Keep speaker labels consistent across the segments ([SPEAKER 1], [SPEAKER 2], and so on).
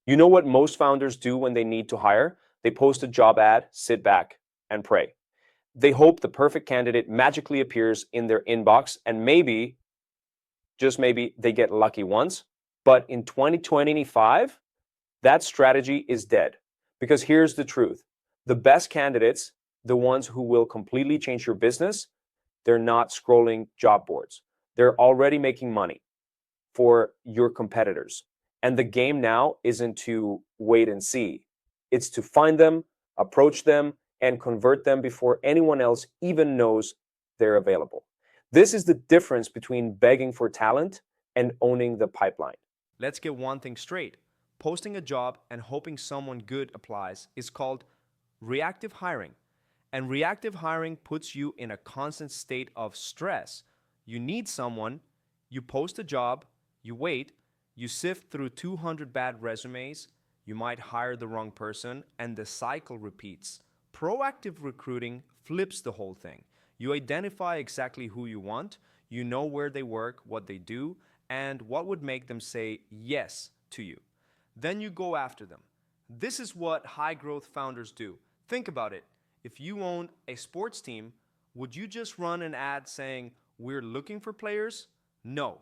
[SPEAKER 1] You know what most founders do when they need to hire? They post a job ad, sit back, and pray. They hope the perfect candidate magically appears in their inbox, and maybe, just maybe, they get lucky once. But in 2025, that strategy is dead. Because here's the truth: the best candidates, the ones who will completely change your business, they're not scrolling job boards. They're already making money for your competitors. And the game now isn't to wait and see, it's to find them, approach them, and convert them before anyone else even knows they're available. This is the difference between begging for talent and owning the pipeline.
[SPEAKER 2] Let's get one thing straight. Posting a job and hoping someone good applies is called reactive hiring. And reactive hiring puts you in a constant state of stress. You need someone, you post a job, you wait, you sift through 200 bad resumes, you might hire the wrong person, and the cycle repeats. Proactive recruiting flips the whole thing. You identify exactly who you want, you know where they work, what they do, and what would make them say yes to you. Then you go after them. This is what high growth founders do. Think about it. If you own a sports team, would you just run an ad saying, "We're looking for players"? No.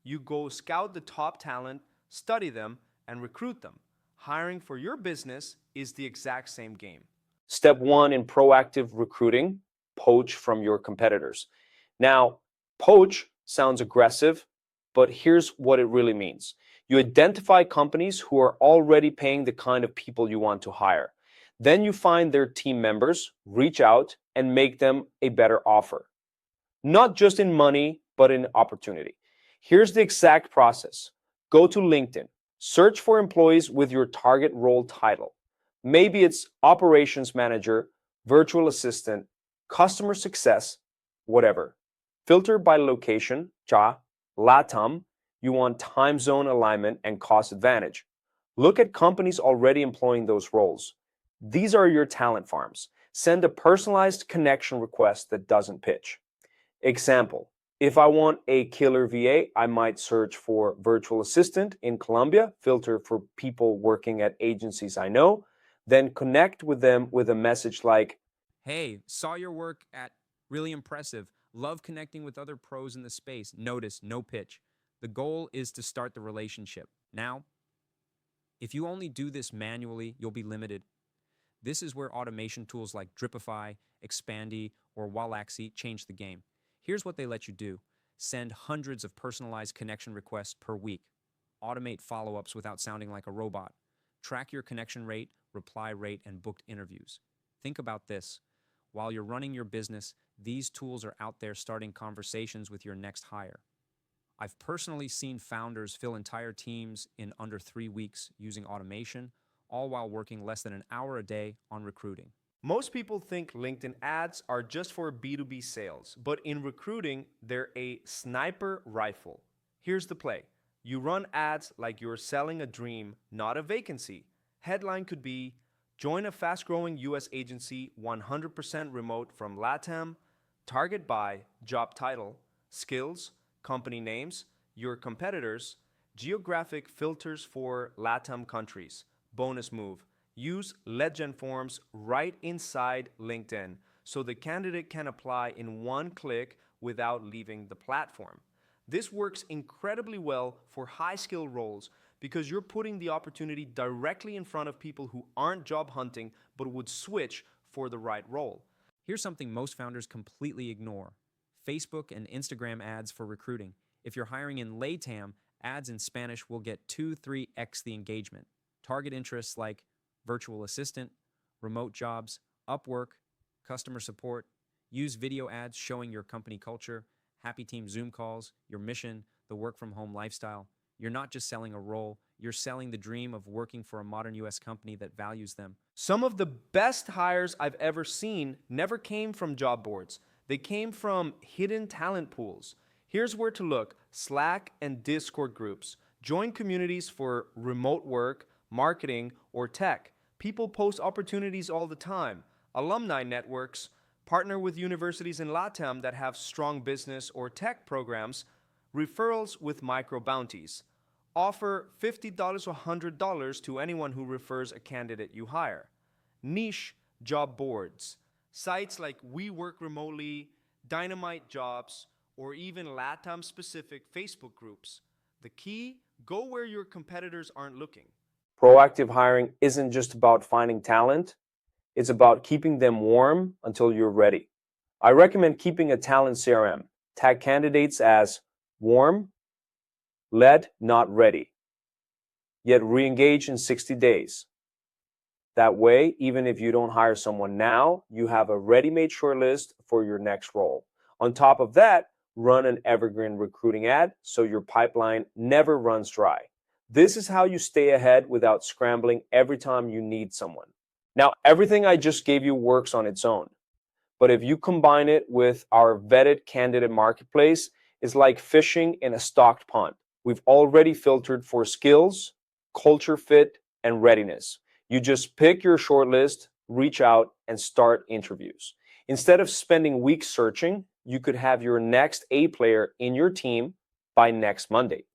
[SPEAKER 2] You go scout the top talent, study them, and recruit them. Hiring for your business is the exact same game.
[SPEAKER 1] Step one in proactive recruiting: poach from your competitors. Now, poach sounds aggressive, but here's what it really means. You identify companies who are already paying the kind of people you want to hire. Then you find their team members, reach out, and make them a better offer. Not just in money, but in opportunity. Here's the exact process. Go to LinkedIn, search for employees with your target role title. Maybe it's operations manager, virtual assistant, customer success, whatever. Filter by location, ja, LATAM, you want time zone alignment and cost advantage. Look at companies already employing those roles. These are your talent farms. Send a personalized connection request that doesn't pitch. Example: if I want a killer VA, I might search for virtual assistant in Colombia, filter for people working at agencies I know, then connect with them with a message like,
[SPEAKER 3] Hey, saw your work at really impressive. Love connecting with other pros in the space. Notice, no pitch. The goal is to start the relationship. Now, if you only do this manually, you'll be limited. This is where automation tools like Dripify, Expandy, or Wallaxy change the game. Here's what they let you do. Send hundreds of personalized connection requests per week. Automate follow-ups without sounding like a robot. Track your connection rate, reply rate, and booked interviews. Think about this. While you're running your business, these tools are out there starting conversations with your next hire. I've personally seen founders fill entire teams in under 3 weeks using automation, all while working less than an hour a day on recruiting.
[SPEAKER 2] Most people think LinkedIn ads are just for B2B sales, but in recruiting, they're a sniper rifle. Here's the play. You run ads like you're selling a dream, not a vacancy. Headline could be, "Join a fast-growing US agency 100% remote from LATAM, target by job title, skills, company names, your competitors, geographic filters for LATAM countries, bonus move. Use lead gen forms right inside LinkedIn so the candidate can apply in one click without leaving the platform." This works incredibly well for high-skill roles because you're putting the opportunity directly in front of people who aren't job hunting but would switch for the right role.
[SPEAKER 3] Here's something most founders completely ignore. Facebook and Instagram ads for recruiting. If you're hiring in LATAM, ads in Spanish will get 2-3x the engagement. Target interests like virtual assistant, remote jobs, Upwork, customer support. Use video ads showing your company culture, happy team Zoom calls, your mission, the work from home lifestyle. You're not just selling a role, you're selling the dream of working for a modern US company that values them.
[SPEAKER 2] Some of the best hires I've ever seen never came from job boards. They came from hidden talent pools. Here's where to look: Slack and Discord groups. Join communities for remote work, marketing, or tech. People post opportunities all the time. Alumni networks. Partner with universities in LATAM that have strong business or tech programs. Referrals with micro bounties. Offer $50 or $100 to anyone who refers a candidate you hire. Niche job boards. Sites like We Work Remotely, Dynamite Jobs, or even LATAM-specific Facebook groups. The key, go where your competitors aren't looking.
[SPEAKER 1] Proactive hiring isn't just about finding talent, it's about keeping them warm until you're ready. I recommend keeping a talent CRM. Tag candidates as warm, led, not ready, yet re-engage in 60 days. That way, even if you don't hire someone now, you have a ready-made shortlist for your next role. On top of that, run an evergreen recruiting ad so your pipeline never runs dry. This is how you stay ahead without scrambling every time you need someone. Now, everything I just gave you works on its own, but if you combine it with our vetted candidate marketplace, it's like fishing in a stocked pond. We've already filtered for skills, culture fit, and readiness. You just pick your shortlist, reach out, and start interviews. Instead of spending weeks searching, you could have your next A player in your team by next Monday.